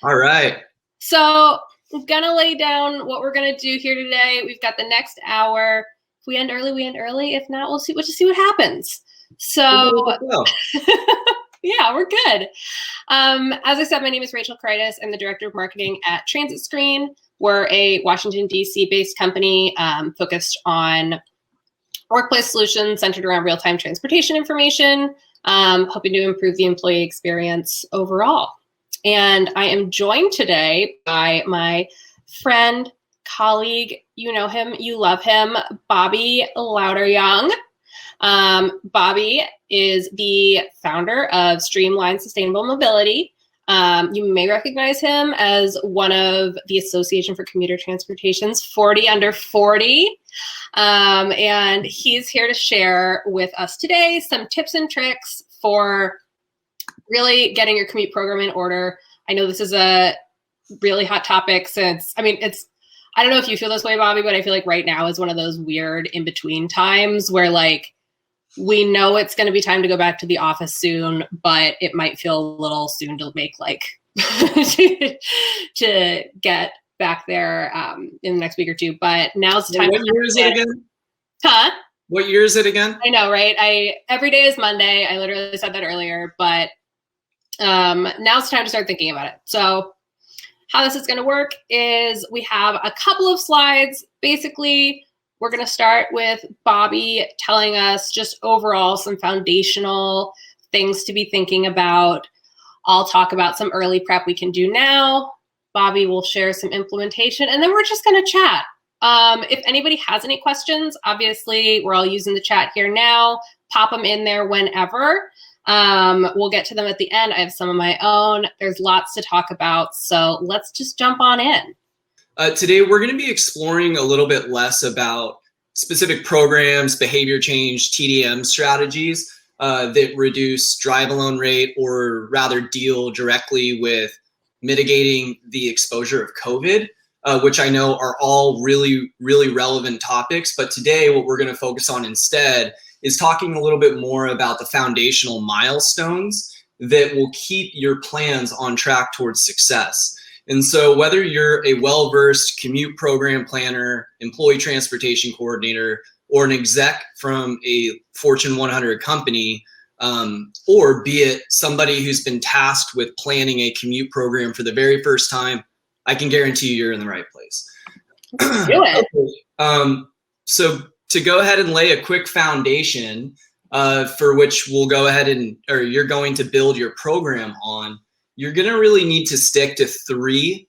All right. So I'm gonna lay down what we're gonna do here today. We've got the next hour. If we end early, we end early. If not, we'll just see what happens. So yeah, we're good. As I said, my name is Rachel Kreitis. I'm the Director of Marketing at TransitScreen. We're a Washington, D.C. based company focused on workplace solutions centered around real-time transportation information, hoping to improve the employee experience overall. And I am joined today by my friend, colleague, you know him, you love him, Bobby Lauterjung. Bobby is the founder of Streamline Sustainable Mobility. You may recognize him as one of the Association for Commuter Transportation's 40 Under 40. And he's here to share with us today some tips and tricks for really getting your commute program in order. I know this is a really hot topic since, I don't know if you feel this way, Bobby, but I feel like right now is one of those weird in-between times where like, we know it's going to be time to go back to the office soon, but it might feel a little soon to make like, to get back there in the next week or two, but now's the time. What year is it again? Huh? What year is it again? I know, right? Every day is Monday. I literally said that earlier, but now's the time to start thinking about it. So how this is going to work is we have a couple of slides. Basically, we're going to start with Bobby telling us just overall some foundational things to be thinking about. I'll talk about some early prep we can do now. Bobby will share some implementation, and then we're just going to chat. If anybody has any questions, obviously we're all using the chat here now. Pop them in there whenever. We'll get to them at the end. I have some of my own. There's lots to talk about, so let's just jump on in. Today, we're going to be exploring a little bit less about specific programs, behavior change, TDM strategies that reduce drive-alone rate or rather deal directly with mitigating the exposure of COVID, which I know are all really, really relevant topics. But today, what we're going to focus on instead is talking a little bit more about the foundational milestones that will keep your plans on track towards success. And so whether you're a well-versed commute program planner, employee transportation coordinator, or an exec from a Fortune 100 company, or be it somebody who's been tasked with planning a commute program for the very first time, I can guarantee you're in the right place. Let's do it. Okay. So to go ahead and lay a quick foundation for which we'll go ahead or you're going to build your program on, you're going to really need to stick to three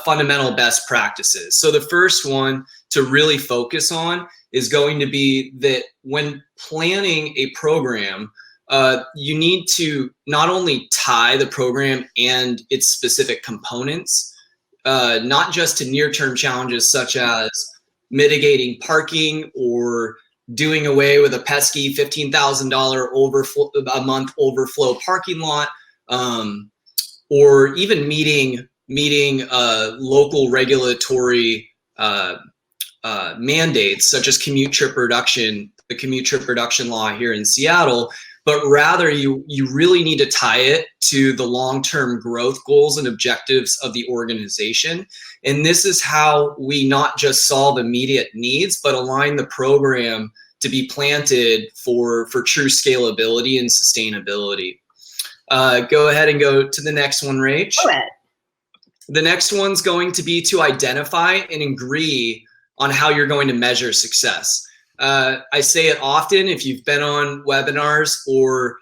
fundamental best practices. So the first one to really focus on is going to be that when planning a program, you need to not only tie the program and its specific components, not just to near-term challenges such as mitigating parking or doing away with a pesky $15,000 a month overflow parking lot, or even meeting local regulatory mandates such as commute trip reduction, the commute trip reduction law here in Seattle, but rather you really need to tie it to the long-term growth goals and objectives of the organization. And this is how we not just solve immediate needs, but align the program to be planted for true scalability and sustainability. Go ahead and go to the next one, Rach. The next one's going to be to identify and agree on how you're going to measure success. I say it often, if you've been on webinars or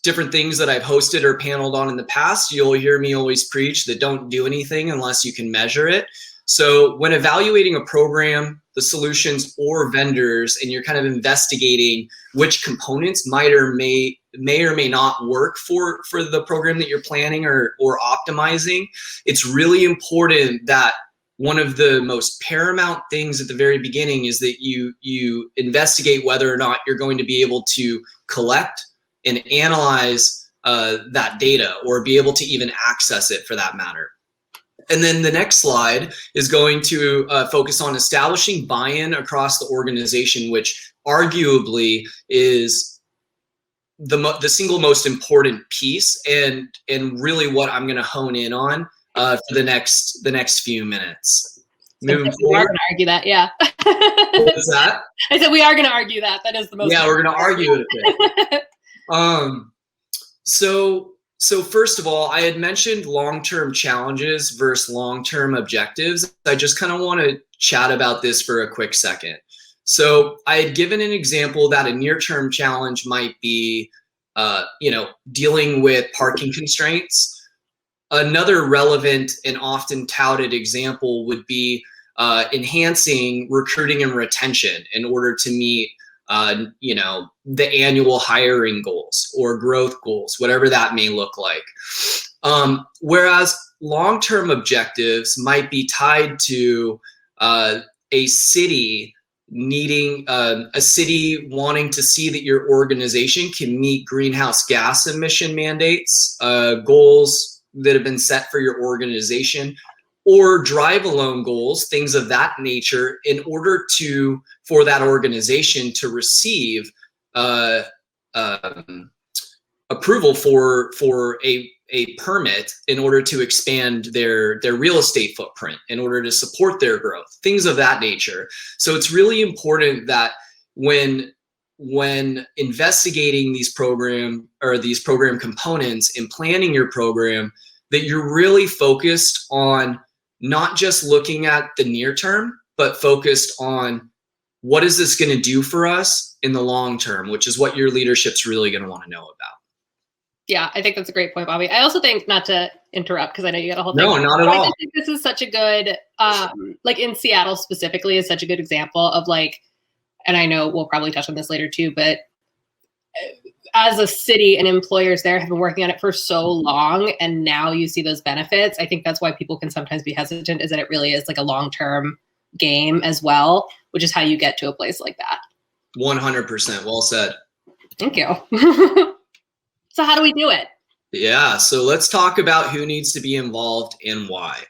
different things that I've hosted or paneled on in the past, you'll hear me always preach that don't do anything unless you can measure it. So when evaluating a program, the solutions or vendors, and you're kind of investigating which components may or may not work for the program that you're planning or optimizing, it's really important that one of the most paramount things at the very beginning is that you investigate whether or not you're going to be able to collect and analyze that data or be able to even access it for that matter. And then the next slide is going to focus on establishing buy-in across the organization, which arguably is the single most important piece, and really what I'm going to hone in on for the next few minutes. Moving we are forward. going to argue that, yeah. What's that? I said we are going to argue that. That is the most. Yeah, we're going to argue it a bit. So first of all, I had mentioned long-term challenges versus long-term objectives. I just kind of want to chat about this for a quick second. So I had given an example that a near-term challenge might be, dealing with parking constraints. Another relevant and often touted example would be enhancing recruiting and retention in order to meet, the annual hiring goals or growth goals, whatever that may look like. Whereas long-term objectives might be tied to a city wanting to see that your organization can meet greenhouse gas emission mandates, goals that have been set for your organization, or drive alone goals, things of that nature, in order for that organization to receive approval for a permit in order to expand their real estate footprint, in order to support their growth, things of that nature. So it's really important that when investigating these program components and planning your program, that you're really focused on not just looking at the near term, but focused on what is this going to do for us in the long term, which is what your leadership's really going to want to know about. Yeah, I think that's a great point, Bobby. I also think, not to interrupt, because I know you got a whole thing. No, not at all. I think this is such a good, like in Seattle specifically, is such a good example of like, and I know we'll probably touch on this later too, but as a city and employers there have been working on it for so long, and now you see those benefits. I think that's why people can sometimes be hesitant, is that it really is like a long-term game as well, which is how you get to a place like that. 100%. Well said. Thank you. So how do we do it? Yeah, so let's talk about who needs to be involved and why.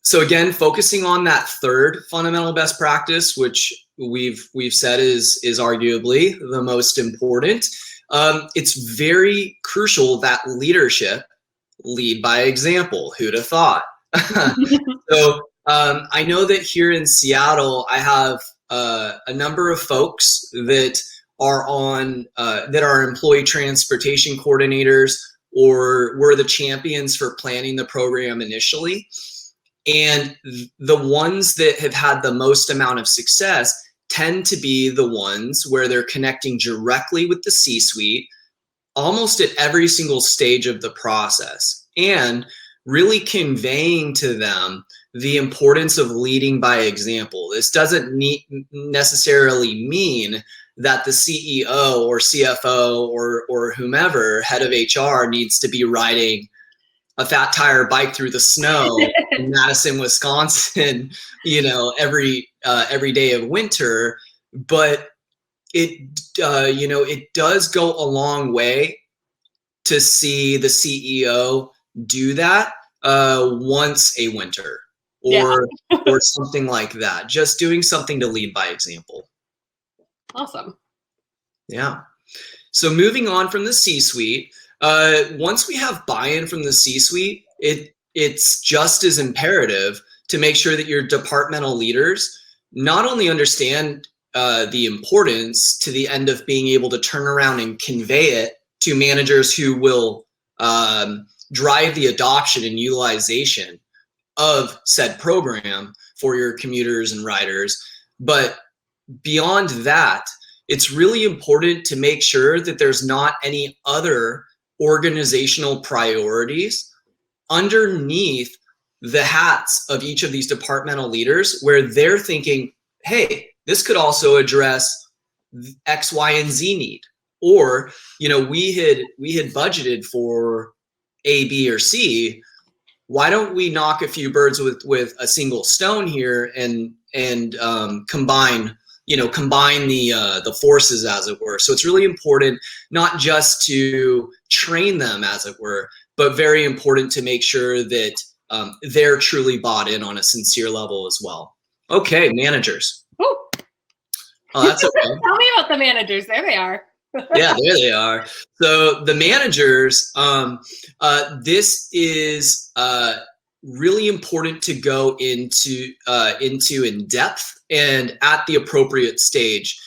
So again, focusing on that third fundamental best practice, which we've said is arguably the most important. It's very crucial that leadership lead by example. Who'd have thought? So I know that here in Seattle, I have a number of folks that are employee transportation coordinators, or were the champions for planning the program initially. And the ones that have had the most amount of success tend to be the ones where they're connecting directly with the C-suite almost at every single stage of the process, and really conveying to them the importance of leading by example. This doesn't necessarily mean that the CEO or CFO or whomever, head of HR, needs to be riding a fat tire bike through the snow in Madison, Wisconsin, every day of winter. But it does go a long way to see the CEO do that once a winter or something like that. Just doing something to lead by example. Awesome. Yeah. So moving on from the C-suite, once we have buy-in from the C-suite, it's just as imperative to make sure that your departmental leaders not only understand the importance to the end of being able to turn around and convey it to managers who will drive the adoption and utilization of said program for your commuters and riders, but beyond that, it's really important to make sure that there's not any other organizational priorities underneath the hats of each of these departmental leaders where they're thinking, hey, this could also address X, Y, and Z need. Or, we had budgeted for A, B, or C. Why don't we knock a few birds with a single stone here and combine the forces, as it were. So it's really important not just to train them, as it were, but very important to make sure that they're truly bought in on a sincere level as well. Okay, managers. Ooh. Oh, that's okay. Tell me about the managers. There they are. Yeah, there they are. So the managers, this is really important to go into in depth and at the appropriate stage.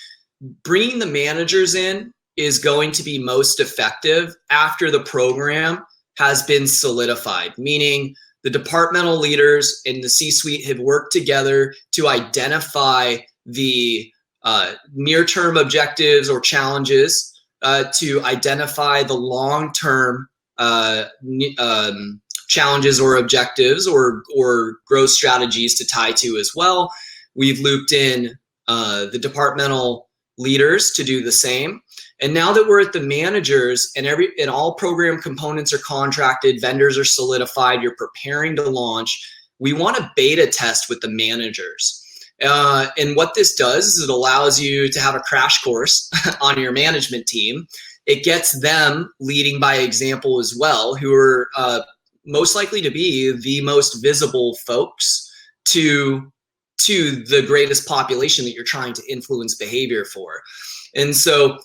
Bringing the managers in is going to be most effective after the program has been solidified, meaning the departmental leaders and the C-suite have worked together to identify the near-term objectives or challenges, to identify the long-term challenges or objectives or growth strategies to tie to as well. We've looped in the departmental leaders to do the same. And now that we're at the managers and all program components are contracted, vendors are solidified, you're preparing to launch, we want to beta test with the managers. And what this does is it allows you to have a crash course on your management team. It gets them leading by example as well, who are most likely to be the most visible folks to the greatest population that you're trying to influence behavior for. And so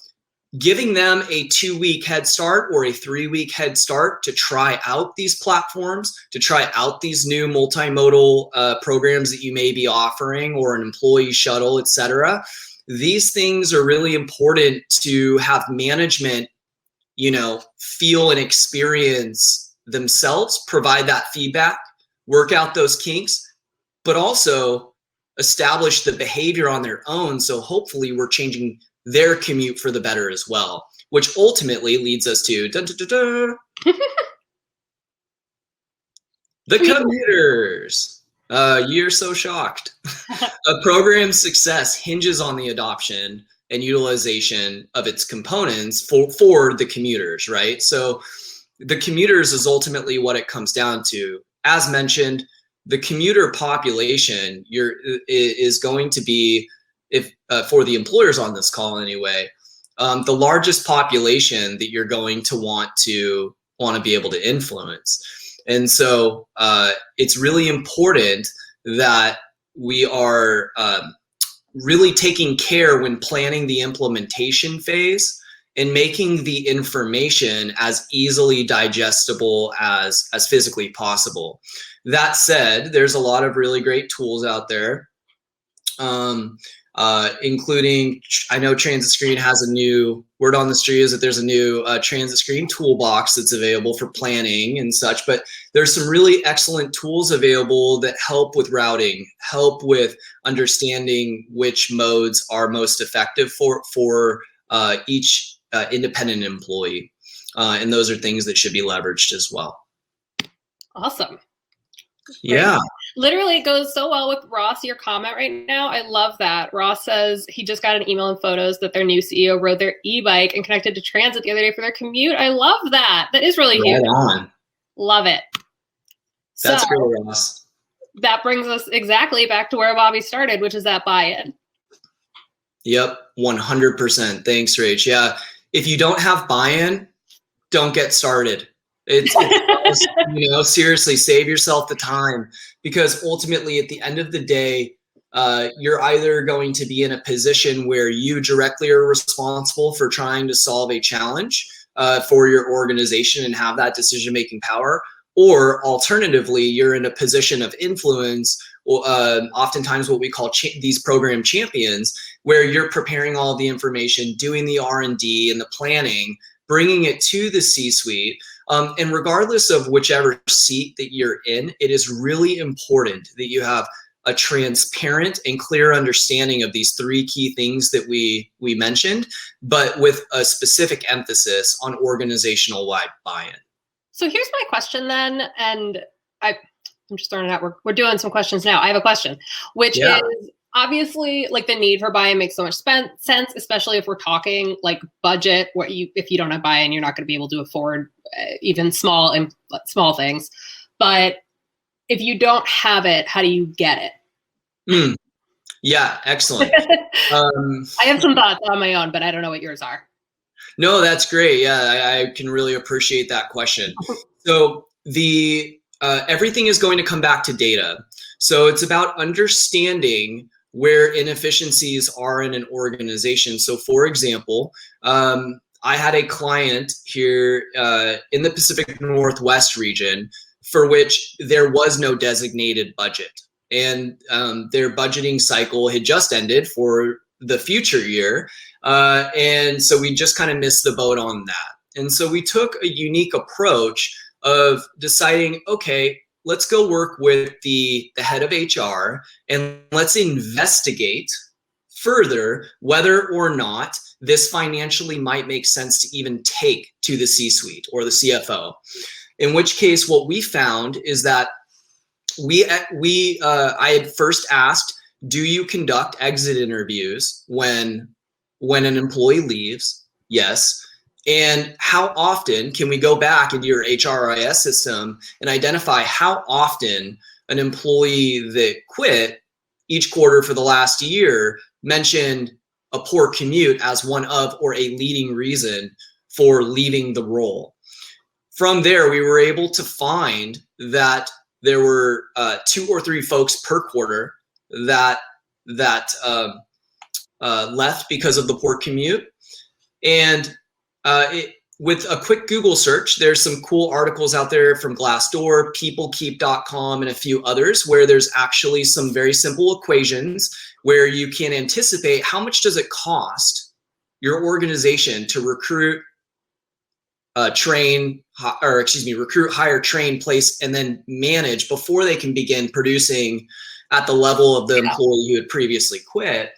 giving them a 2-week head start or a 3-week head start to try out these platforms, to try out these new multimodal programs that you may be offering, or an employee shuttle, et cetera. These things are really important to have management, feel and experience themselves, provide that feedback, work out those kinks, but also establish the behavior on their own. So hopefully we're changing their commute for the better as well, which ultimately leads us to the commuters. You're so shocked. A program's success hinges on the adoption and utilization of its components for the commuters, right? So the commuters is ultimately what it comes down to. As mentioned, the commuter population is going to be, if for the employers on this call anyway, the largest population that you're going to want to be able to influence. And so it's really important that we are really taking care when planning the implementation phase and making the information as easily digestible as physically possible. That said, there's a lot of really great tools out there, including, I know TransitScreen has a new word on the street is that there's a new TransitScreen toolbox that's available for planning and such, but there's some really excellent tools available that help with routing, help with understanding which modes are most effective for each independent employee. And those are things that should be leveraged as well. Awesome. Yeah. Literally, it goes so well with Ross, your comment right now. I love that. Ross says he just got an email and photos that their new CEO rode their e-bike and connected to transit the other day for their commute. I love that. That is really huge. On. Love it. That's great, Ross. That brings us exactly back to where Bobby started, which is that buy-in. Yep, 100%. Thanks, Rach. Yeah, if you don't have buy-in, don't get started. It's seriously, save yourself the time, because ultimately at the end of the day, you're either going to be in a position where you directly are responsible for trying to solve a challenge for your organization and have that decision-making power, or alternatively, you're in a position of influence, oftentimes what we call these program champions, where you're preparing all the information, doing the R&D and the planning, bringing it to the C-suite. And regardless of whichever seat that you're in, it is really important that you have a transparent and clear understanding of these 3 key things that we mentioned, but with a specific emphasis on organizational-wide buy-in. So here's my question then, and I'm just throwing it out. We're doing some questions now. I have a question, which is obviously like the need for buy-in makes so much sense, especially if we're talking like budget. If you don't have buy-in, you're not going to be able to afford even small things. But if you don't have it, how do you get it? Yeah, excellent. I have some thoughts on my own, but I don't know what yours are. No, that's great. Yeah, I can really appreciate that question. So everything is going to come back to data. So it's about understanding where inefficiencies are in an organization. So for example, I had a client here in the Pacific Northwest region for which there was no designated budget. And their budgeting cycle had just ended for the future year. And so we just kind of missed the boat on that. And so we took a unique approach of deciding, okay, let's go work with the head of HR and let's investigate further whether or not this financially might make sense to even take to the C-suite or the CFO. In which case, what we found is that I had first asked, do you conduct exit interviews when an employee leaves? Yes. And how often can we go back into your HRIS system and identify how often an employee that quit each quarter for the last year mentioned a poor commute as one of or a leading reason for leaving the role? From there, we were able to find that there were 2 or 3 folks per quarter that left because of the poor commute. And with a quick Google search, there's some cool articles out there from Glassdoor, peoplekeep.com, and a few others where there's actually some very simple equations where you can anticipate how much does it cost your organization to recruit, recruit, hire, train, place, and then manage before they can begin producing at the level of the employee who had previously quit.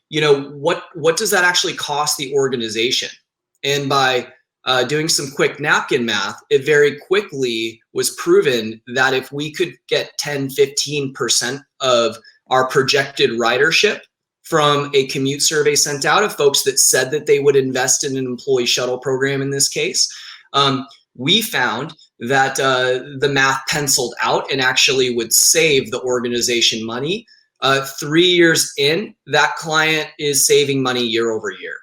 You know, what does that actually cost the organization? And by doing some quick napkin math, it very quickly was proven that if we could get 10, 15% of our projected ridership from a commute survey sent out of folks that said that they would invest in an employee shuttle program in this case, we found that the math penciled out and actually would save the organization money. 3 years in, that client is saving money year over year.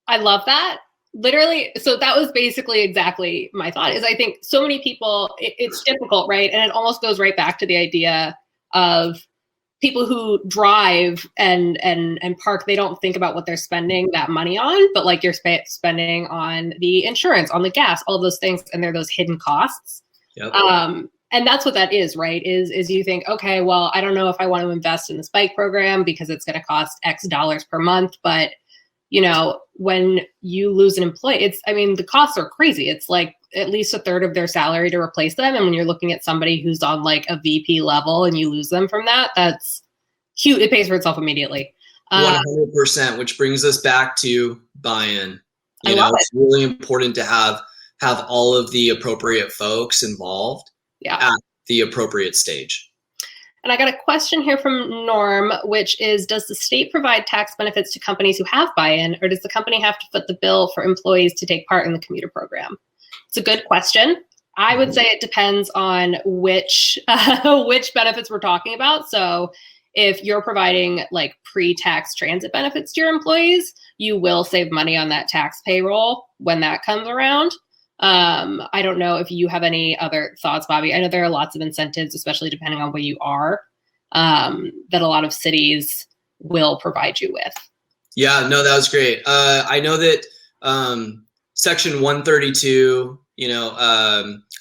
I love that. Literally, so that was basically exactly my thought. Is I think so many people, it's difficult, right? And it almost goes right back to the idea of people who drive and park. They don't think about what they're spending that money on, but like you're spending on the insurance, on the gas, all of those things, and they're those hidden costs. Yep. And that's what that is, right? Is you think, okay, well, I don't know if I want to invest in this bike program because it's going to cost X dollars per month, but you know, when you lose an employee, the costs are crazy. It's like at least a third of their salary to replace them. And when you're looking at somebody who's on like a VP level and you lose them from that, that's huge. It pays for itself immediately. 100%, which brings us back to buy-in. You know, it's really important to have all of the appropriate folks involved at the appropriate stage. And I got a question here from Norm, which is, does the state provide tax benefits to companies who have buy-in, or does the company have to foot the bill for employees to take part in the commuter program? It's a good question. I would say it depends on which benefits we're talking about. So if you're providing like pre-tax transit benefits to your employees, you will save money on that tax payroll when that comes around. I don't know if you have any other thoughts, Bobby. I know there are lots of incentives, especially depending on where you are, that a lot of cities will provide you with. Yeah, no, that was great. I know that Section 132,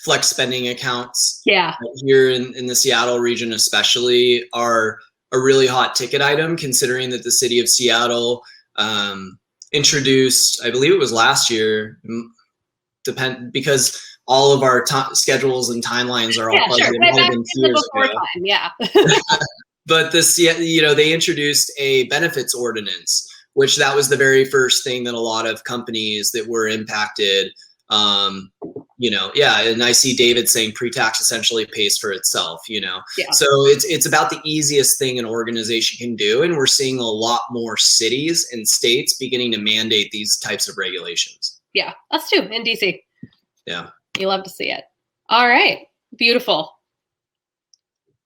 flex spending accounts here in the Seattle region especially are a really hot ticket item, considering that the city of Seattle introduced, I believe it was last year, because all of our schedules and timelines are all budgeted 2 years ago. But they introduced a benefits ordinance, which that was the very first thing that a lot of companies that were impacted, and I see David saying pre-tax essentially pays for itself, So it's about the easiest thing an organization can do. And we're seeing a lot more cities and states beginning to mandate these types of regulations. Yeah, us too in DC. Yeah. You love to see it. All right. Beautiful.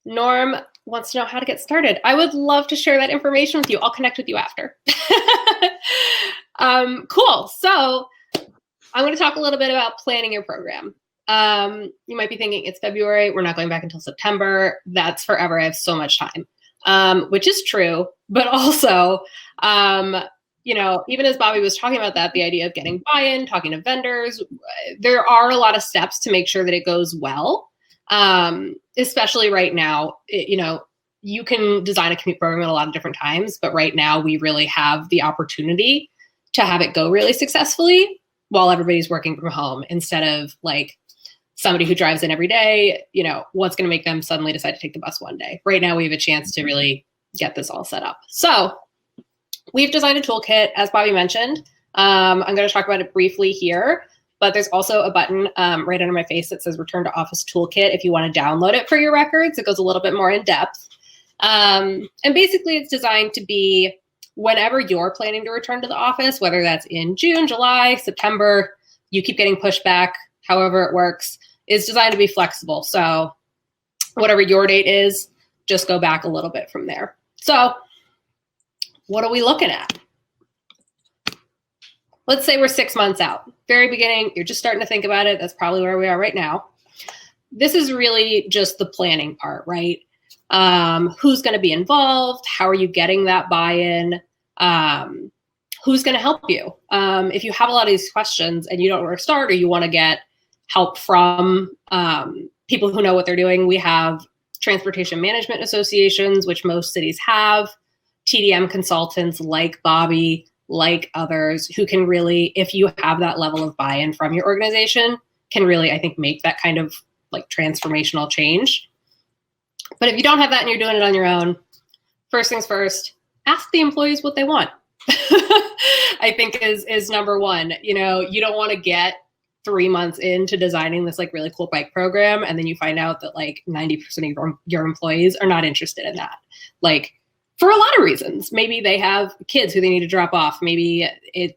Norm wants to know how to get started. I would love to share that information with you. I'll connect with you after. Cool. So I'm going to talk a little bit about planning your program. You might be thinking it's February. We're not going back until September. That's forever. I have so much time. which is true, but also, even as Bobby was talking about that, the idea of getting buy-in, talking to vendors, there are a lot of steps to make sure that it goes well. Especially right now, you can design a commute program at a lot of different times, but right now we really have the opportunity to have it go really successfully while everybody's working from home, instead of like somebody who drives in every day, what's going to make them suddenly decide to take the bus one day. Right now we have a chance to really get this all set up. So we've designed a toolkit, as Bobby mentioned. I'm going to talk about it briefly here, but there's also a button right under my face that says Return to Office Toolkit if you want to download it for your records. It goes a little bit more in depth. And basically it's designed to be whenever you're planning to return to the office, whether that's in June, July, September, you keep getting pushed back, however it works, is designed to be flexible. So whatever your date is, just go back a little bit from there. So what are we looking at? Let's say we're 6 months out. Very beginning, you're just starting to think about it. That's probably where we are right now. This is really just the planning part, right? Who's going to be involved? How are you getting that buy-in? Who's going to help you? If you have a lot of these questions and you don't know where to start, or you want to get help from people who know what they're doing, we have transportation management associations, which most cities have, TDM consultants like Bobby, like others, who can really, if you have that level of buy-in from your organization, can really, I think, make that kind of like transformational change. But if you don't have that and you're doing it on your own, first things first, ask the employees what they want. I think is number one. You don't want to get 3 months into designing this like really cool bike program, and then you find out that like 90% of your employees are not interested in that. Like, for a lot of reasons. Maybe they have kids who they need to drop off. Maybe it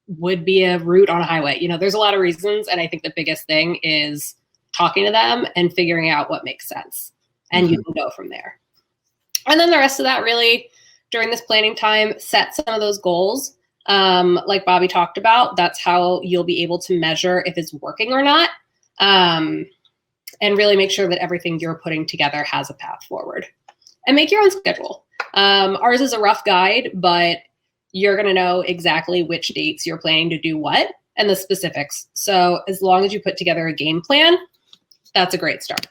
would be a route on a highway. There's a lot of reasons. And I think the biggest thing is talking to them and figuring out what makes sense. And you can go from there. And then the rest of that, really, during this planning time, set some of those goals. Like Bobby talked about, that's how you'll be able to measure if it's working or not. And really make sure that everything you're putting together has a path forward. And make your own schedule. Ours is a rough guide, but you're going to know exactly which dates you're planning to do what and the specifics. So as long as you put together a game plan, that's a great start.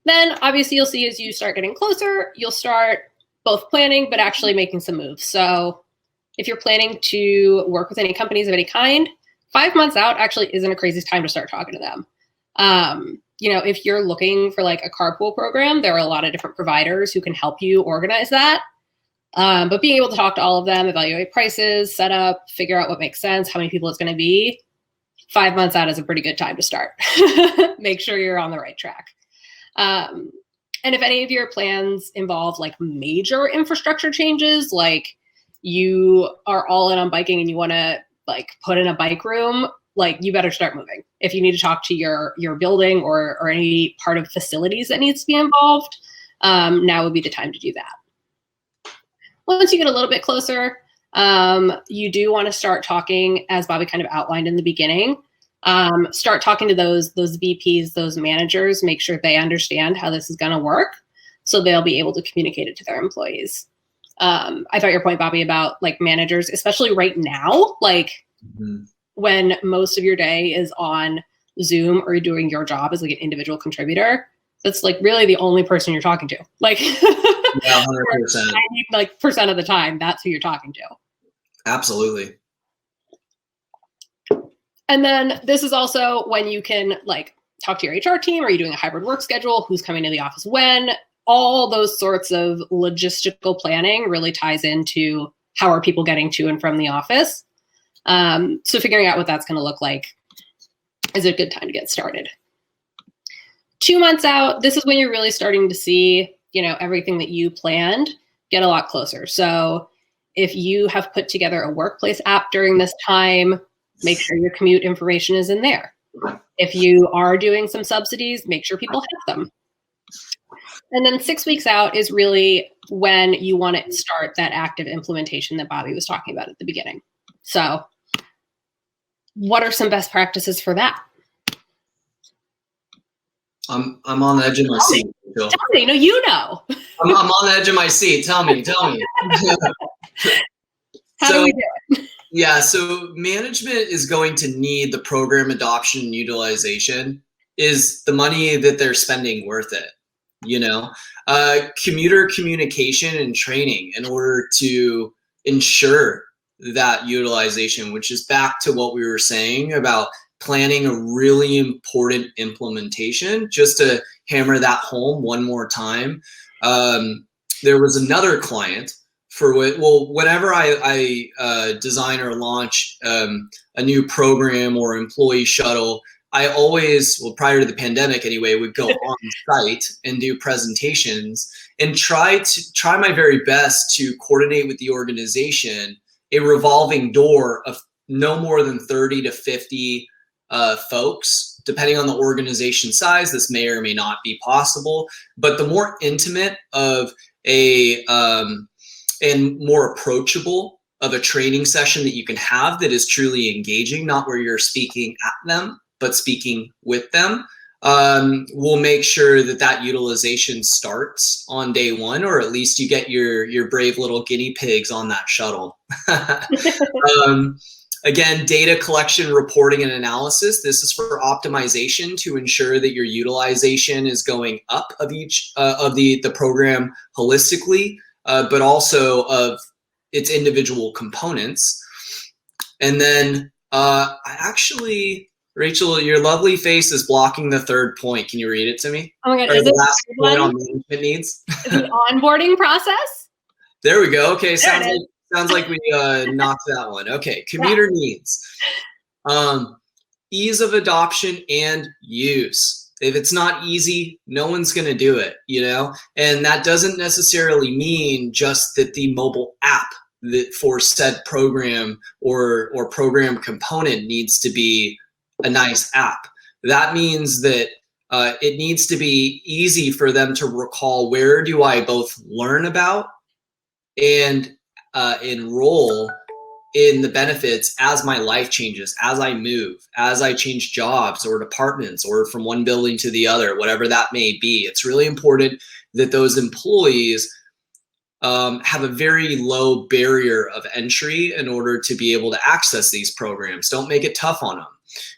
Then obviously you'll see as you start getting closer, you'll start both planning, but actually making some moves. So if you're planning to work with any companies of any kind, 5 months out actually isn't a crazy time to start talking to them. If you're looking for like a carpool program, there are a lot of different providers who can help you organize that. But being able to talk to all of them, evaluate prices, set up, figure out what makes sense, how many people it's going to be, 5 months out is a pretty good time to start. Make sure you're on the right track. And if any of your plans involve like major infrastructure changes, like you are all in on biking and you want to like put in a bike room, like you better start moving. If you need to talk to your building or any part of facilities that needs to be involved, now would be the time to do that. Once you get a little bit closer, you do want to start talking, as Bobby kind of outlined in the beginning, start talking to those VPs, those managers, make sure they understand how this is going to work so they'll be able to communicate it to their employees. I thought your point, Bobby, about like managers, especially right now, like when most of your day is on Zoom or you're doing your job as like an individual contributor, that's like really the only person you're talking to. Like, yeah, 100%. Like percent of the time, that's who you're talking to. Absolutely. And then this is also when you can like talk to your HR team. Are you doing a hybrid work schedule? Who's coming to the office when? All those sorts of logistical planning really ties into how are people getting to and from the office. So figuring out what that's going to look like is a good time to get started. 2 months out, this is when you're really starting to see, everything that you planned get a lot closer. So if you have put together a workplace app during this time, make sure your commute information is in there. If you are doing some subsidies, make sure people have them. And then 6 weeks out is really when you want to start that active implementation that Bobby was talking about at the beginning. So what are some best practices for that? I'm on the edge of my seat. Tell me, you know. I'm on the edge of my seat. Tell me. How do we do it? Yeah, so management is going to need the program adoption and utilization. Is the money that they're spending worth it? Commuter communication and training in order to ensure that utilization, which is back to what we were saying about planning a really important implementation. Just to hammer that home one more time, there was another client whenever I design or launch a new program or employee shuttle, I always, prior to the pandemic anyway, would go on site and do presentations and try my very best to coordinate with the organization a revolving door of no more than 30 to 50 folks. Depending on the organization size, this may or may not be possible, but the more intimate of and more approachable of a training session that you can have that is truly engaging, not where you're speaking at them, but speaking with them, we'll make sure that utilization starts on day one, or at least you get your brave little guinea pigs on that shuttle. Again, data collection, reporting, and analysis. This is for optimization to ensure that your utilization is going up of each of the program holistically, but also of its individual components. And then Rachel, your lovely face is blocking the third point. Can you read it to me? Oh my God, is the last point on management needs? The onboarding process? There we go. Okay, sounds like we knocked that one. Okay, commuter needs. Ease of adoption and use. If it's not easy, no one's going to do it, and that doesn't necessarily mean just that the mobile app that for said program or program component needs to be a nice app. That means that it needs to be easy for them to recall, where do I both learn about and enroll in the benefits as my life changes, as I move, as I change jobs or departments or from one building to the other, whatever that may be. It's really important that those employees have a very low barrier of entry in order to be able to access these programs. Don't make it tough on them.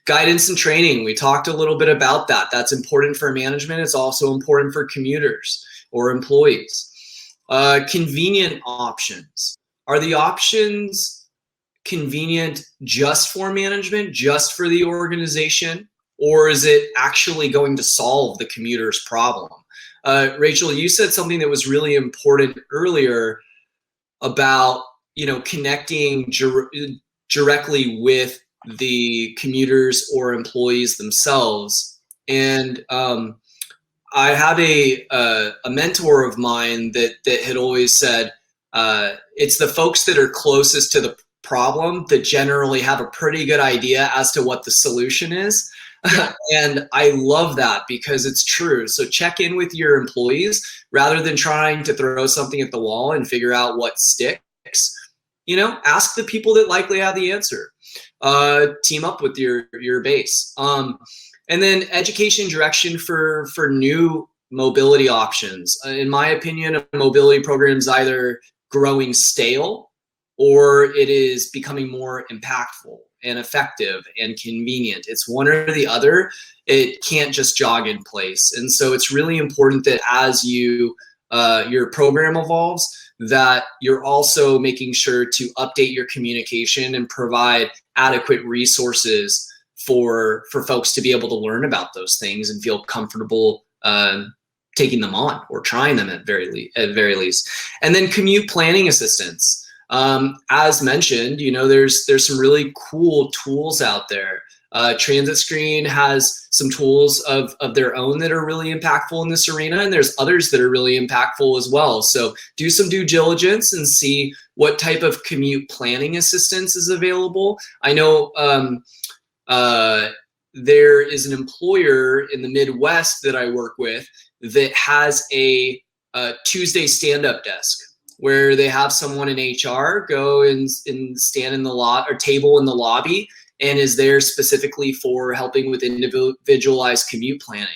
Guidance and training, we talked a little bit about that. That's important for management. It's also important for commuters or employees. Convenient options. Are the options convenient just for management, just for the organization, or is it actually going to solve the commuter's problem? Rachel, you said something that was really important earlier about connecting directly with the commuters or employees themselves. And I have a mentor of mine that had always said, it's the folks that are closest to the problem that generally have a pretty good idea as to what the solution is. And I love that because it's true. So check in with your employees rather than trying to throw something at the wall and figure out what sticks. Ask the people that likely have the answer. Team up with your base. And then education direction for new mobility options. In my opinion, a mobility program is either growing stale or it is becoming more impactful and effective and convenient. It's one or the other. It can't just jog in place. And so it's really important that as your program evolves, that you're also making sure to update your communication and provide adequate resources for folks to be able to learn about those things and feel comfortable taking them on or trying them at very least. And then commute planning assistance. As mentioned, there's some really cool tools out there. TransitScreen has some tools of their own that are really impactful in this arena, and there's others that are really impactful as well. So do some due diligence and see what type of commute planning assistance is available. I know there is an employer in the Midwest that I work with that has a Tuesday stand-up desk, where they have someone in HR go and stand in the table in the lobby and is there specifically for helping with individualized commute planning.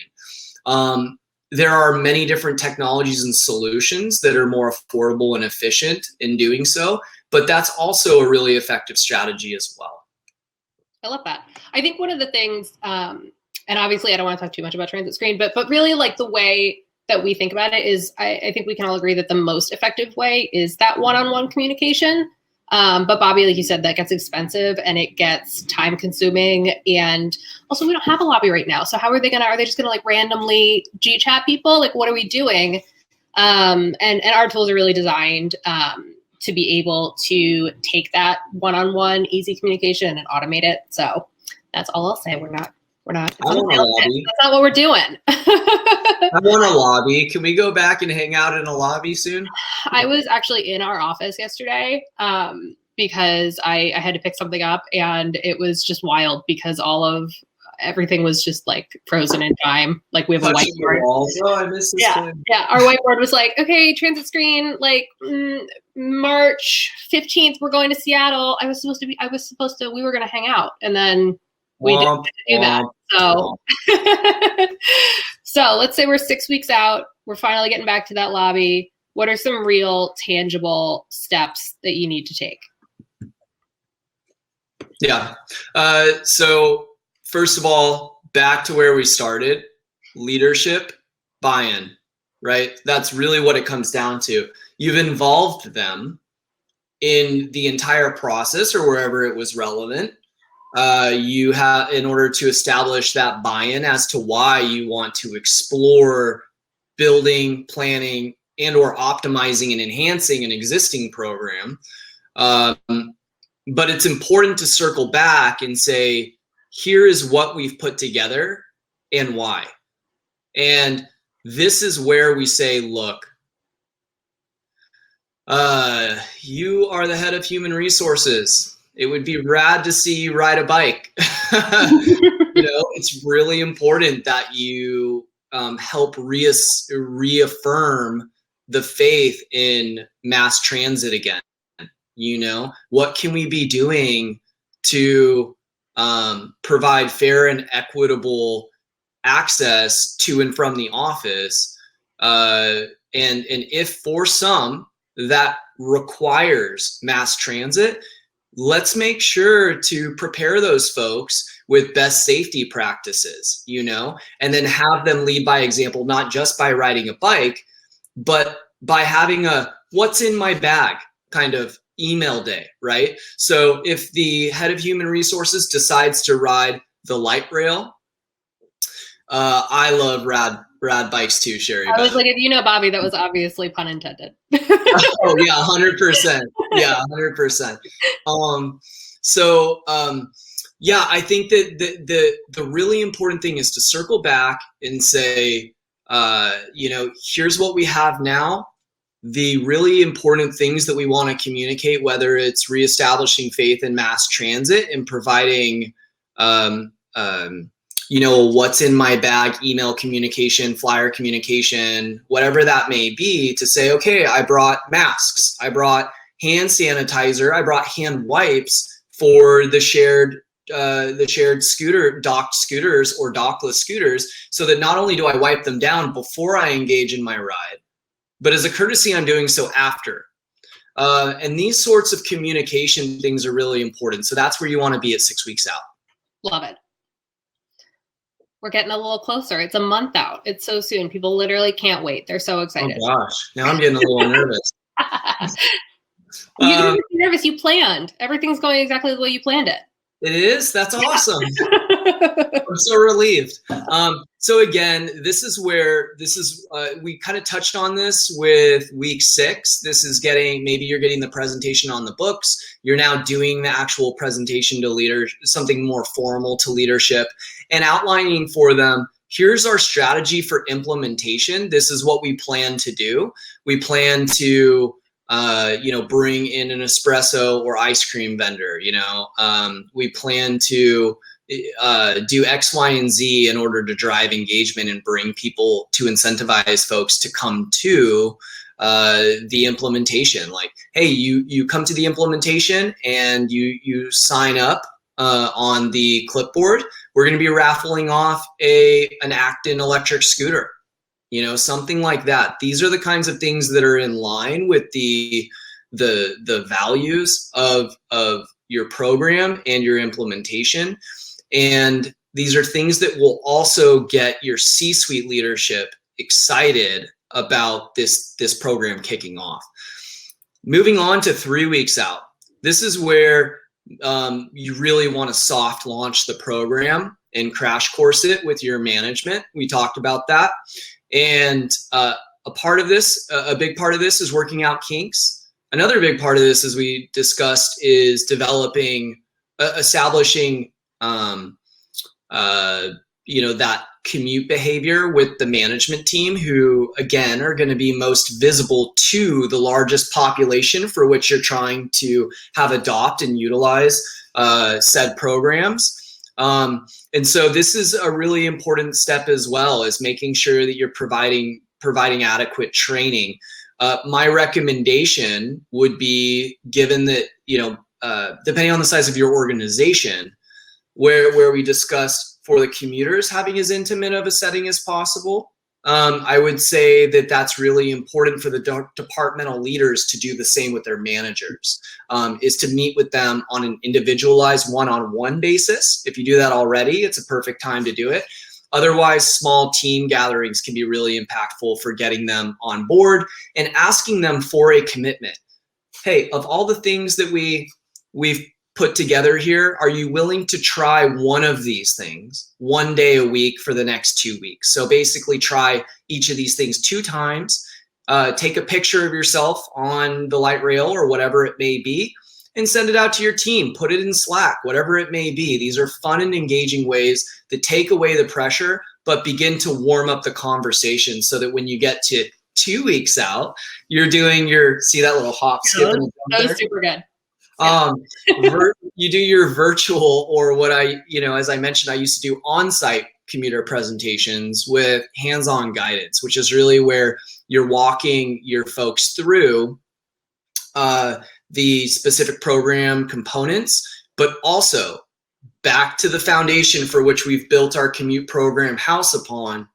There are many different technologies and solutions that are more affordable and efficient in doing so, but that's also a really effective strategy as well. I love that. I think one of the things, and obviously I don't want to talk too much about TransitScreen, but really like the way that we think about it is, I think we can all agree that the most effective way is that one-on-one communication. But Bobby, like you said, that gets expensive and it gets time consuming. And also we don't have a lobby right now. So how are they just gonna like randomly G-chat people? Like, what are we doing? And our tools are really designed to be able to take that one-on-one easy communication and automate it. So that's all I'll say. We're not, that's not what we're doing. I want a lobby. Can we go back and hang out in a lobby soon? I was actually in our office yesterday because I had to pick something up, and it was just wild because everything was just like frozen in time. Like we have a whiteboard. Oh, I missed this thing. Yeah. Our whiteboard was like, okay, TransitScreen, like March 15th, we're going to Seattle. We were going to hang out, and then we didn't do that. So, so let's say we're 6 weeks out. We're finally getting back to that lobby. What are some real tangible steps that you need to take? Yeah. So first of all, back to where we started, leadership, buy-in, right? That's really what it comes down to. You've involved them in the entire process or wherever it was relevant. You have, in order to establish that buy-in as to why you want to explore building, planning, and or optimizing and enhancing an existing program. But it's important to circle back and say, here is what we've put together and why. And this is where we say, look, you are the head of human resources. It would be rad to see you ride a bike. It's really important that you help reaffirm the faith in mass transit again. What can we be doing to provide fair and equitable access to and from the office? And if for some that requires mass transit, let's make sure to prepare those folks with best safety practices, and then have them lead by example, not just by riding a bike, but by having a what's in my bag kind of email day, right? So if the head of human resources decides to ride the light rail, I love rad bikes too, Sherry. I was like, if you know Bobby, that was obviously pun intended. Oh yeah, 100%. Yeah, 100%. Yeah, I think that the really important thing is to circle back and say, here's what we have now. The really important things that we want to communicate, whether it's reestablishing faith in mass transit and providing, what's in my bag, email communication, flyer communication, whatever that may be, to say, okay, I brought masks, I brought hand sanitizer, I brought hand wipes for the shared docked scooters or dockless scooters, so that not only do I wipe them down before I engage in my ride, but as a courtesy, I'm doing so after. And these sorts of communication things are really important. So that's where you want to be at 6 weeks out. Love it. We're getting a little closer. It's a month out. It's so soon. People literally can't wait. They're so excited. Oh gosh, now I'm getting a little nervous. You don't be nervous. You planned. Everything's going exactly the way you planned it. It is? That's awesome. I'm so relieved. So again, we kind of touched on this with week 6. This is maybe you're getting the presentation on the books. You're now doing the actual presentation to leaders, something more formal to leadership, and outlining for them, here's our strategy for implementation. This is what we plan to do. We plan to bring in an espresso or ice cream vendor, we plan to do X, Y, and Z in order to drive engagement and bring people to incentivize folks to come to the implementation. Like, hey, you come to the implementation and you sign up on the clipboard. we're going to be raffling off an Acton electric scooter, something like that. These are the kinds of things that are in line with the values of your program and your implementation. And these are things that will also get your C-suite leadership excited about this program kicking off. Moving on to 3 weeks out. This is where you really want to soft launch the program and crash course it with your management. We talked about that. And a big part of this is working out kinks. Another big part of this, as we discussed, is establishing that commute behavior with the management team, who again are going to be most visible to the largest population for which you're trying to have adopt and utilize said programs. And so this is a really important step as well, as making sure that you're providing adequate training. My recommendation would be, given that, depending on the size of your organization, where we discussed for the commuters having as intimate of a setting as possible, I would say that that's really important for the departmental leaders to do the same with their managers, is to meet with them on an individualized one-on-one basis. If you do that already, it's a perfect time to do it. Otherwise, small team gatherings can be really impactful for getting them on board and asking them for a commitment. Hey, of all the things that we've put together here, are you willing to try one of these things 1 day a week for the next 2 weeks? So basically try each of these things 2 times, take a picture of yourself on the light rail or whatever it may be, and send it out to your team, put it in Slack, whatever it may be. These are fun and engaging ways that take away the pressure, but begin to warm up the conversation so that when you get to 2 weeks out, you're doing see that little hop, skip? That was super good. You do your virtual, or what as I mentioned, I used to do on-site commuter presentations with hands-on guidance, which is really where you're walking your folks through the specific program components, but also back to the foundation for which we've built our commute program house upon.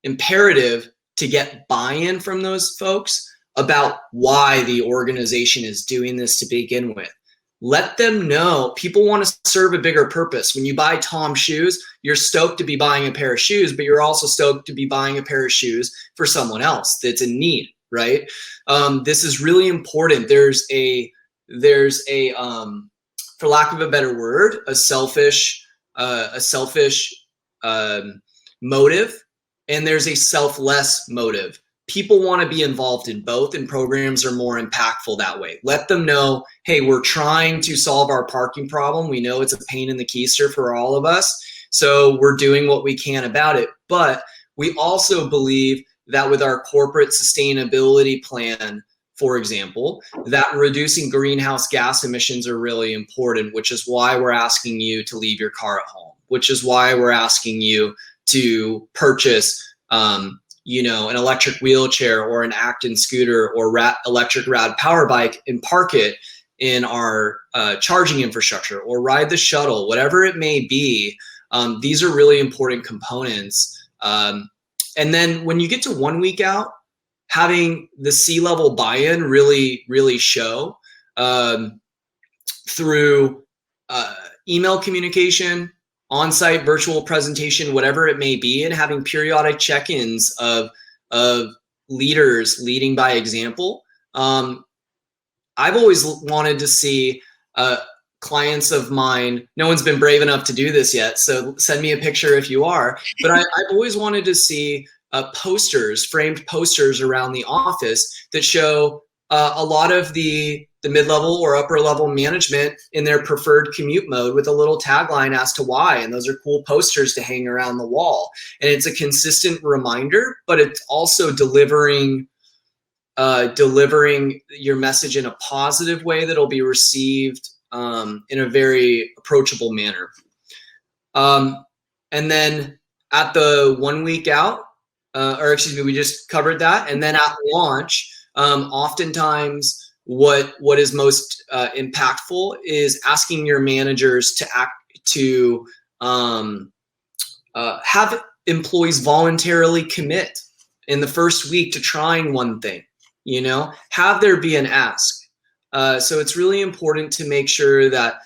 Imperative to get buy-in from those folks about why the organization is doing this to begin with. Let them know people want to serve a bigger purpose. When you buy Tom shoes, you're stoked to be buying a pair of shoes, but you're also stoked to be buying a pair of shoes for someone else that's in need, right? This is really important. There's a for lack of a better word, a selfish motive, and there's a selfless motive. People want to be involved in both, and programs are more impactful that way. Let them know, hey, we're trying to solve our parking problem. We know it's a pain in the keister for all of us, so we're doing what we can about it. But we also believe that with our corporate sustainability plan, for example, that reducing greenhouse gas emissions are really important, which is why we're asking you to leave your car at home, which is why we're asking you to purchase an electric wheelchair or an Acton scooter or electric rad power bike and park it in our charging infrastructure, or ride the shuttle, whatever it may be. These are really important components. And then when you get to 1 week out, having the C-level buy-in really, really show through email communication, on-site virtual presentation, whatever it may be, and having periodic check-ins of leaders leading by example. I've always wanted to see clients of mine, no one's been brave enough to do this yet, so send me a picture if you are, but I've always wanted to see framed posters around the office that show a lot of the mid-level or upper-level management in their preferred commute mode with a little tagline as to why. And those are cool posters to hang around the wall. And it's a consistent reminder, but it's also delivering your message in a positive way that'll be received in a very approachable manner. And then at the 1 week out, we just covered that. And then at launch, oftentimes what is most impactful is asking your managers to Have employees voluntarily commit in the first week to trying one thing, have there be an ask. So it's really important to make sure that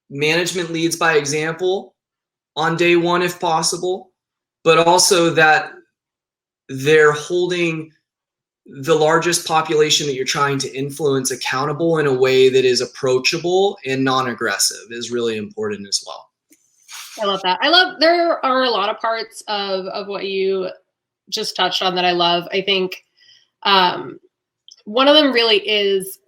management leads by example on day one if possible, but also that they're holding the largest population that you're trying to influence accountable in a way that is approachable and non-aggressive is really important as well. I love that. There are a lot of parts of what you just touched on that I love. I think one of them really is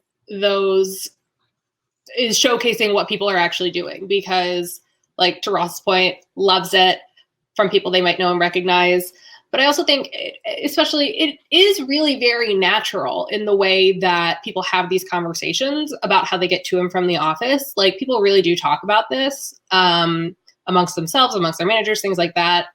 showcasing what people are actually doing, because like to Ross's point, loves it from people they might know and recognize. But I also think it is really very natural in the way that people have these conversations about how they get to and from the office. Like people really do talk about this amongst themselves, amongst their managers, things like that.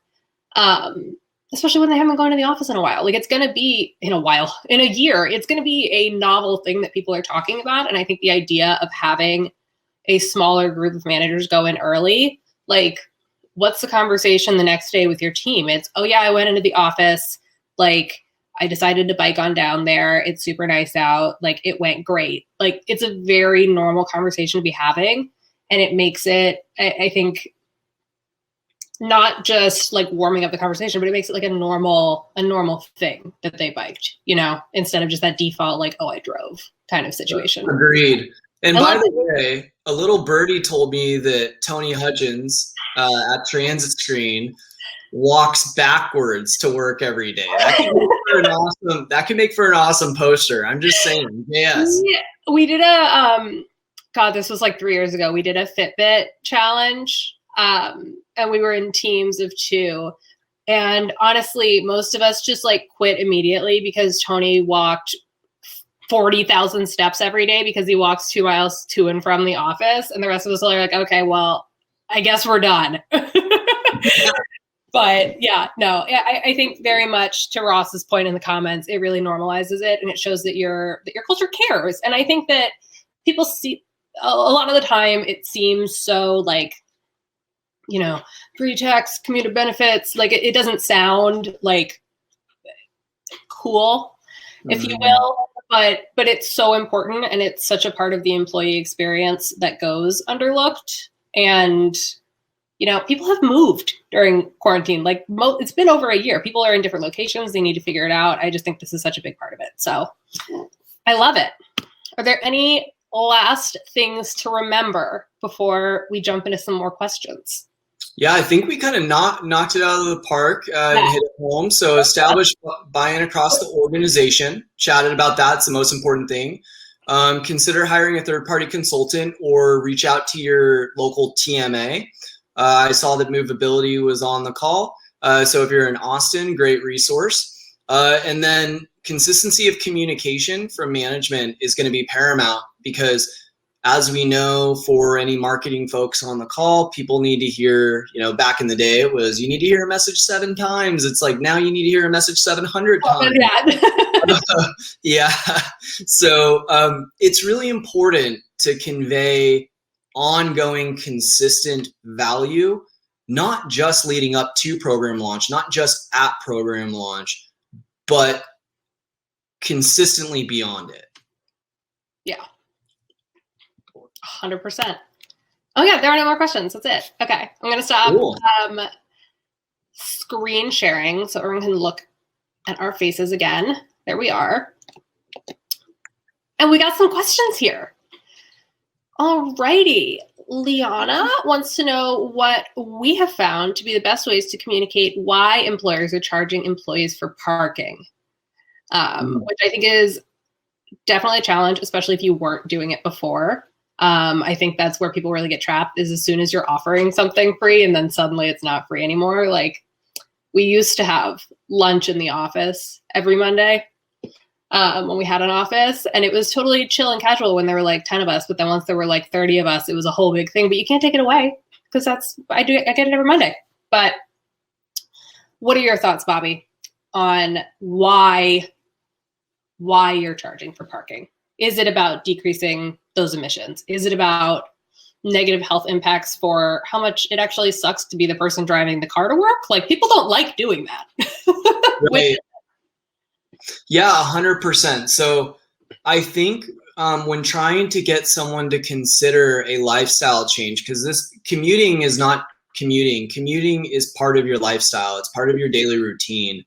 Especially when they haven't gone to the office in a while. Like it's going to be in a year, it's going to be a novel thing that people are talking about. And I think the idea of having a smaller group of managers go in early, like what's the conversation the next day with your team? It's, oh yeah, I went into the office. Like I decided to bike on down there. It's super nice out. Like it went great. Like it's a very normal conversation to be having. And it makes it, I think, not just like warming up the conversation, but it makes it like a normal thing that they biked, instead of just that default, like, oh, I drove kind of situation. Agreed. And by the way, a little birdie told me that Tony Hudgens at TransitScreen walks backwards to work every day. That can make for an awesome poster. I'm just saying. Yes. Yeah, we did this was like 3 years ago. We did a Fitbit challenge. And we were in teams of 2. And honestly, most of us just like quit immediately because Tony walked 40,000 steps every day because he walks 2 miles to and from the office. And the rest of us are like, okay, well, I guess we're done. But yeah, no, I think very much to Ross's point in the comments, it really normalizes it. And it shows that your culture cares. And I think that people see a lot of the time, it seems so like, free tax, commuter benefits, like it doesn't sound like cool, if you will, but it's so important, and it's such a part of the employee experience that goes underlooked. And people have moved during quarantine. Like it's been over a year. People are in different locations. They need to figure it out. I just think this is such a big part of it. So I love it. Are there any last things to remember before we jump into some more questions? Yeah, I think we kind of knocked it out of the park and hit it home. So establish buy-in across the organization. Chatted about that. It's the most important thing. Consider hiring a third-party consultant or reach out to your local TMA. I saw that Movability was on the call. So if you're in Austin, great resource. And then consistency of communication from management is going to be paramount, because as we know, for any marketing folks on the call, people need to hear, back in the day, it was, you need to hear a message 7 times. It's like, now you need to hear a message 700 times. Yeah. So it's really important to convey ongoing, consistent value, not just leading up to program launch, not just at program launch, but consistently beyond it. Yeah. 100%. Oh yeah, there are no more questions. That's it. Okay, I'm gonna stop screen sharing so everyone can look at our faces again. There we are. And we got some questions here. Alrighty. Liana wants to know what we have found to be the best ways to communicate why employers are charging employees for parking, which I think is definitely a challenge, especially if you weren't doing it before. I think that's where people really get trapped, is as soon as you're offering something free and then suddenly it's not free anymore. Like we used to have lunch in the office every Monday when we had an office, and it was totally chill and casual when there were like 10 of us. But then once there were like 30 of us, it was a whole big thing, but you can't take it away because I get it every Monday. But what are your thoughts, Bobby, on why you're charging for parking? Is it about decreasing those emissions? Is it about negative health impacts for how much it actually sucks to be the person driving the car to work. Like, people don't like doing that. Right. Yeah, 100%. So I think when trying to get someone to consider a lifestyle change, because this commuting is not commuting is part of your lifestyle. It's part of your daily routine.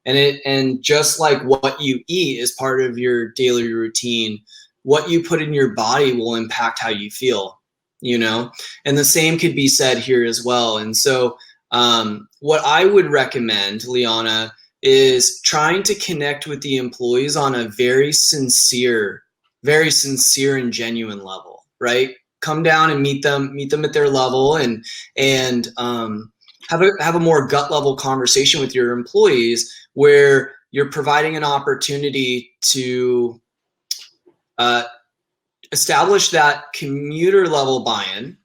And just like what you eat is part of your daily routine, what you put in your body will impact how you feel, you know? And the same could be said here as well. And so what I would recommend, Liana, is trying to connect with the employees on a very sincere and genuine level, right? Come down and meet them at their level, and have a more gut level conversation with your employees, where you're providing an opportunity to establish that commuter level buy-in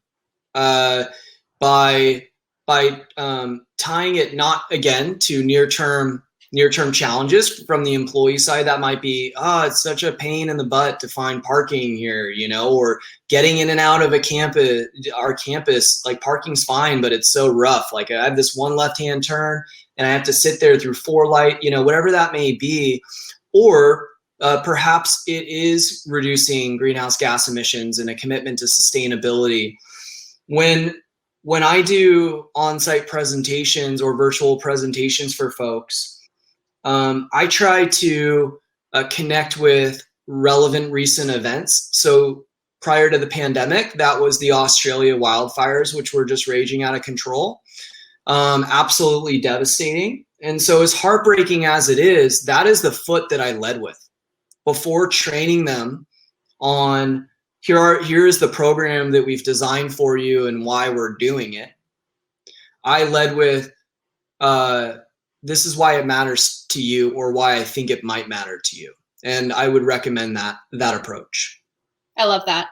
by tying it not again to near-term challenges from the employee side. That might be, it's such a pain in the butt to find parking here, you know, or getting in and out of our campus, like parking's fine, but it's so rough. Like, I have this one left-hand turn and I have to sit there through 4 light, you know, whatever that may be. Or perhaps it is reducing greenhouse gas emissions and a commitment to sustainability. When I do on-site presentations or virtual presentations for folks, I try to connect with relevant recent events. So prior to the pandemic, that was the Australia wildfires, which were just raging out of control. Absolutely devastating. And so, as heartbreaking as it is, that is the foot that I led with before training them on here's the program that we've designed for you and why we're doing it. I led with this is why it matters to you, or why I think it might matter to you. And I would recommend that approach. I love that.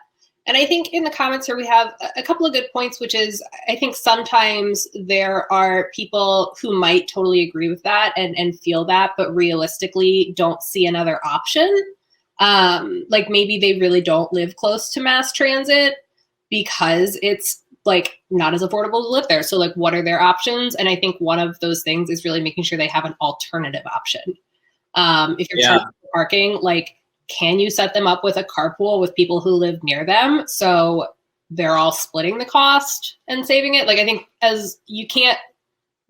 And I think in the comments here, we have a couple of good points, which is, I think sometimes there are people who might totally agree with that and feel that, but realistically don't see another option. Like, maybe they really don't live close to mass transit because it's like not as affordable to live there. So like, what are their options? And I think one of those things is really making sure they have an alternative option. If you're charging for parking, like, can you set them up with a carpool with people who live near them, so they're all splitting the cost and saving it? Like, I think as you can't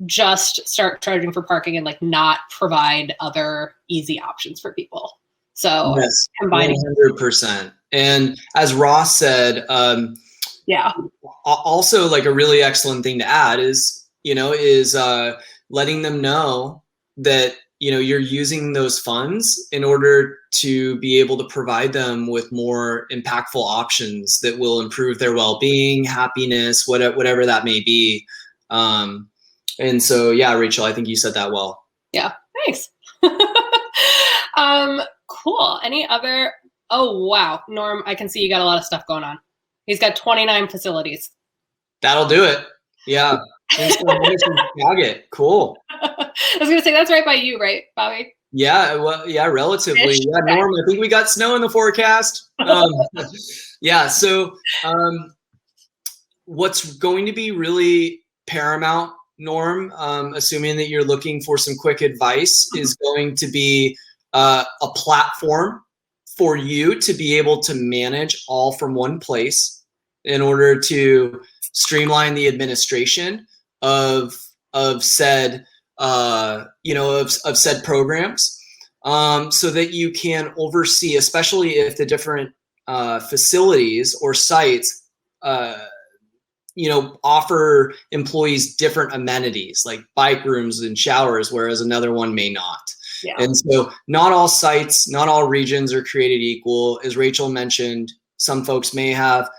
just start charging for parking and like not provide other easy options for people. So yes, combining 100%. And as Ross said, also, like, a really excellent thing to add is letting them know that, you know, you're using those funds in order to be able to provide them with more impactful options that will improve their well-being, happiness, whatever that may be. And so, yeah, Rachel, I think you said that well. Yeah, thanks. Cool. Any other? Oh, wow. Norm, I can see you got a lot of stuff going on. He's got 29 facilities. That'll do it. Yeah. Cool. I was going to say, that's right by you, right, Bobby? Yeah, well, yeah, relatively. Fish? Yeah, Norm, I think we got snow in the forecast. Yeah, so what's going to be really paramount, Norm, assuming that you're looking for some quick advice, is going to be a platform for you to be able to manage all from one place in order to streamline the administration of said said programs, so that you can oversee, especially if the different facilities or sites offer employees different amenities like bike rooms and showers, whereas another one may not. Yeah. And so not all sites, not all regions are created equal. As Rachel mentioned, some folks may have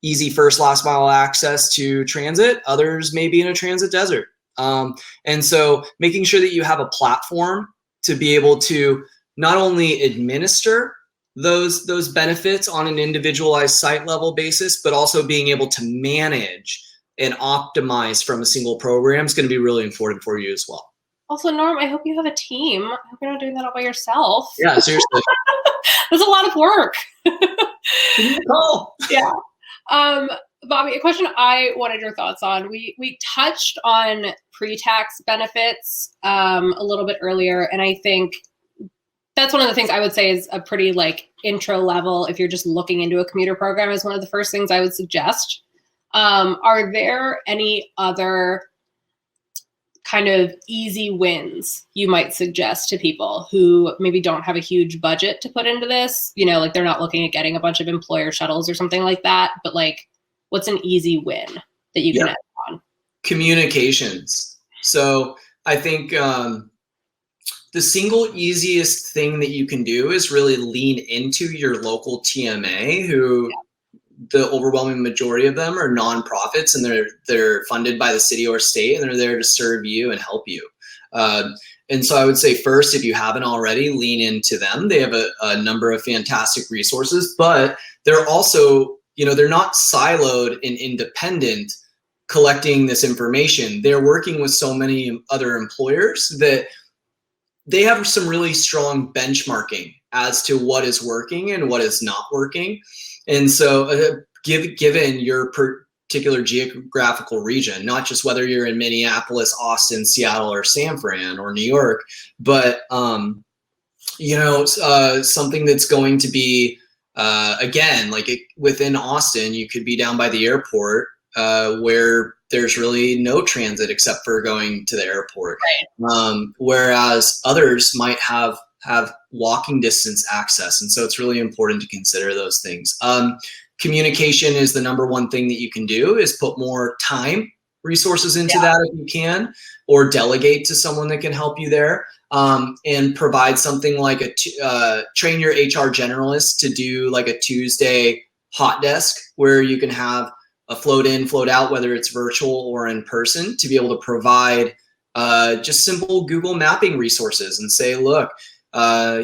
easy first last mile access to transit, others may be in a transit desert. And so making sure that you have a platform to be able to not only administer those benefits on an individualized site level basis, but also being able to manage and optimize from a single program is going to be really important for you as well. Also, Norm, I hope you have a team. I hope you're not doing that all by yourself. Yeah, seriously. There's a lot of work. Cool. Yeah. Bobby, a question I wanted your thoughts on. We touched on pre-tax benefits a little bit earlier, and I think that's one of the things I would say is a pretty like intro level. If you're just looking into a commuter program, is one of the first things I would suggest. Are there any other kind of easy wins you might suggest to people who maybe don't have a huge budget to put into this? You know, like they're not looking at getting a bunch of employer shuttles or something like that, but like, what's an easy win that you can add on? Communications. So I think the single easiest thing that you can do is really lean into your local TMA, who the overwhelming majority of them are nonprofits, and they're funded by the city or state, and they're there to serve you and help you. And so I would say first, if you haven't already, lean into them. They have a number of fantastic resources, but they're also, you know, they're not siloed and independent collecting this information. They're working with so many other employers that they have some really strong benchmarking as to what is working and what is not working. And so given your particular geographical region, not just whether you're in Minneapolis, Austin, Seattle, or San Fran or New York, but you know, something that's going to be, again, like within Austin, you could be down by the airport where there's really no transit except for going to the airport. Right. Whereas others might have walking distance access. And so it's really important to consider those things. Communication is the number one thing that you can do, is put more time resources into that if you can, or delegate to someone that can help you there. And provide something like train your HR generalist to do like a Tuesday hot desk where you can have a float in, float out, whether it's virtual or in person, to be able to provide just simple Google mapping resources and say, look,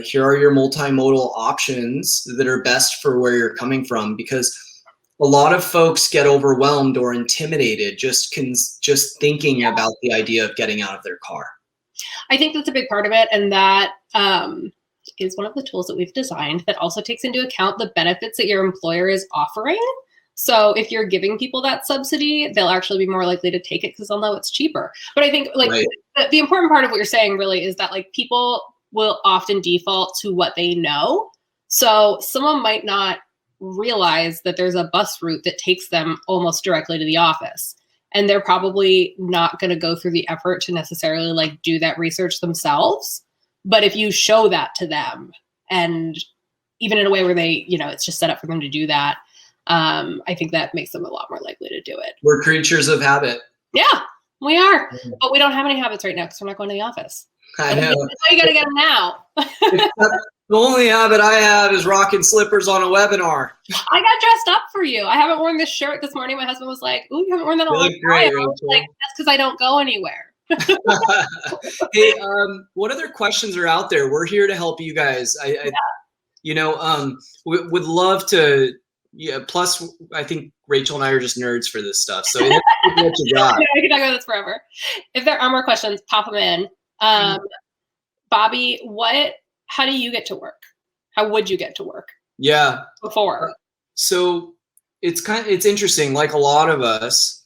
here are your multimodal options that are best for where you're coming from. Because a lot of folks get overwhelmed or intimidated just thinking about the idea of getting out of their car. I think that's a big part of it. And that is one of the tools that we've designed that also takes into account the benefits that your employer is offering. So if you're giving people that subsidy, they'll actually be more likely to take it because they'll know it's cheaper. But I think like the important part of what you're saying really is that like people will often default to what they know. So someone might not realize that there's a bus route that takes them almost directly to the office. And they're probably not going to go through the effort to necessarily like do that research themselves. But if you show that to them, and even in a way where they, you know, it's just set up for them to do that, I think that makes them a lot more likely to do it. We're creatures of habit. Yeah, we are. But we don't have any habits right now because we're not going to the office. I know. That's why you got to get them now. The only habit I have is rocking slippers on a webinar. I got dressed up for you. I haven't worn this shirt this morning. My husband was like, "Ooh, you haven't worn that in a long time." I was like, that's because I don't go anywhere. Hey, what other questions are out there? We're here to help you guys. You know, would love to. Yeah. Plus, I think Rachel and I are just nerds for this stuff. So what you got? We can talk about this forever. If there are more questions, pop them in. Bobby, how do you get to work? How would you get to work? Yeah. Before. So it's interesting. Like a lot of us,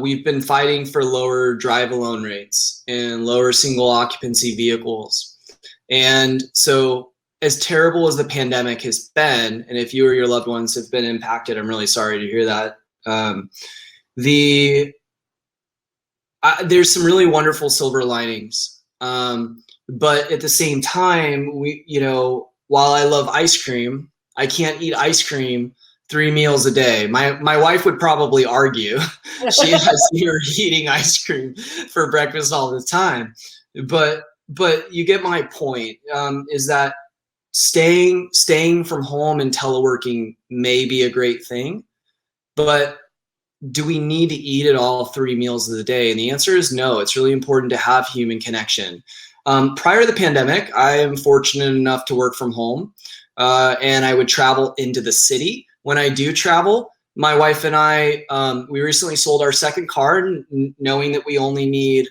we've been fighting for lower drive alone rates and lower single occupancy vehicles. And so as terrible as the pandemic has been, and if you or your loved ones have been impacted, I'm really sorry to hear that. There's some really wonderful silver linings. But at the same time, while I love ice cream, I can't eat ice cream 3 meals a day. My wife would probably argue. She has her eating ice cream for breakfast all the time. But you get my point, is that staying from home and teleworking may be a great thing, but do we need to eat at all 3 meals of the day? And the answer is no. It's really important to have human connection. Prior to the pandemic, I am fortunate enough to work from home, and I would travel into the city. When I do travel, my wife and I, we recently sold our second car, knowing that we only need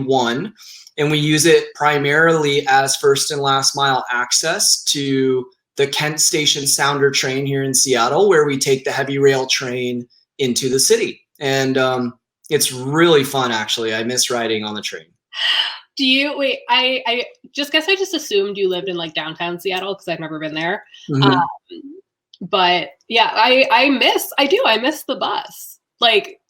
one, and we use it primarily as first and last mile access to Kent Station Sounder train here in Seattle, where we take the heavy rail train into the city. And it's really fun, actually. I miss riding on the train. Do you, wait, I just guess I just assumed you lived in like downtown Seattle because I've never been there. Mm-hmm. But yeah, I miss the bus. Like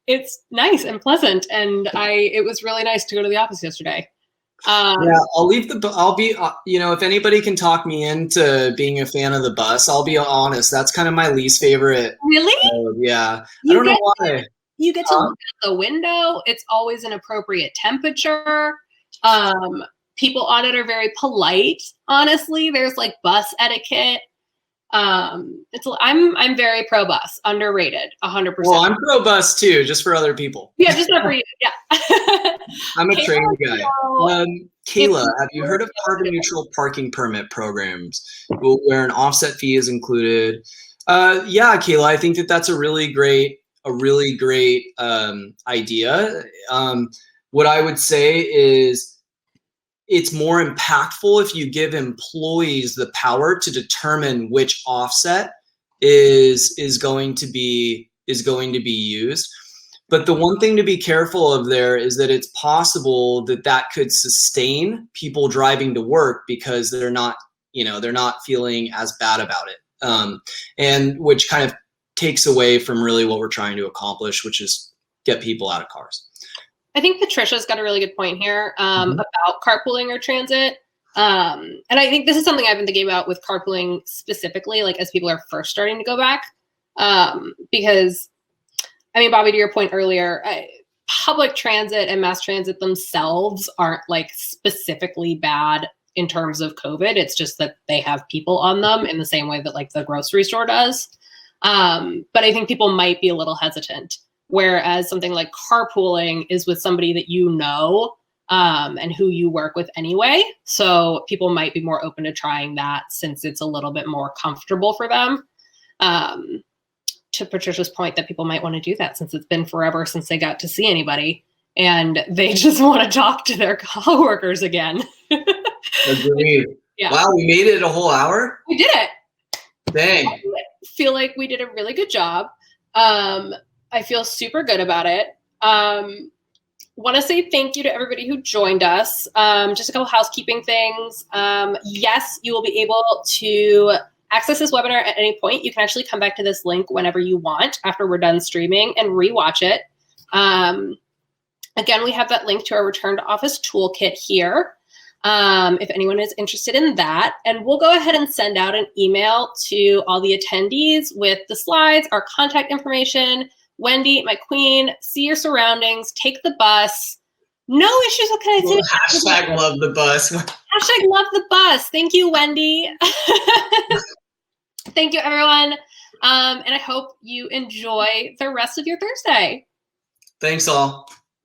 it's nice and pleasant. And it was really nice to go to the office yesterday. Yeah, I'll be, if anybody can talk me into being a fan of the bus, I'll be honest, that's kind of my least favorite. Really? Yeah. I don't know why. You get to look at the window. It's always an appropriate temperature. People on it are very polite. Honestly, there's like bus etiquette. I'm very pro bus, underrated, 100%. Well, I'm pro bus too, just for other people. Yeah, just not for you. Yeah. I'm a train guy. Kayla, have you heard of carbon neutral parking permit programs where an offset fee is included? Yeah, Kayla, I think that's a really great idea. What I would say is it's more impactful if you give employees the power to determine which offset is going to be used. But the one thing to be careful of there is that it's possible that could sustain people driving to work because they're not feeling as bad about it. And which kind of takes away from really what we're trying to accomplish, which is get people out of cars. I think Patricia's got a really good point here about carpooling or transit. And I think this is something I've been thinking about with carpooling specifically, like as people are first starting to go back. Because, I mean, Bobby, to your point earlier, public transit and mass transit themselves aren't like specifically bad in terms of COVID. It's just that they have people on them in the same way that like the grocery store does. But I think people might be a little hesitant. Whereas something like carpooling is with somebody that you know and who you work with anyway. So people might be more open to trying that since it's a little bit more comfortable for them. To Patricia's point that people might want to do that since it's been forever since they got to see anybody and they just want to talk to their coworkers again. Agreed. Yeah. Wow, we made it a whole hour? We did it. Dang. I feel like we did a really good job. I feel super good about it. Want to say thank you to everybody who joined us. Just a couple housekeeping things. Yes, you will be able to access this webinar at any point. You can actually come back to this link whenever you want after we're done streaming and rewatch it. Again, we have that link to our return to office toolkit here. If anyone is interested in that, and we'll go ahead and send out an email to all the attendees with the slides, our contact information. Wendy, my queen, see your surroundings, take the bus. No issues with connectivity. Hashtag love the bus. Hashtag love the bus. Thank you, Wendy. Thank you, everyone. And I hope you enjoy the rest of your Thursday. Thanks all.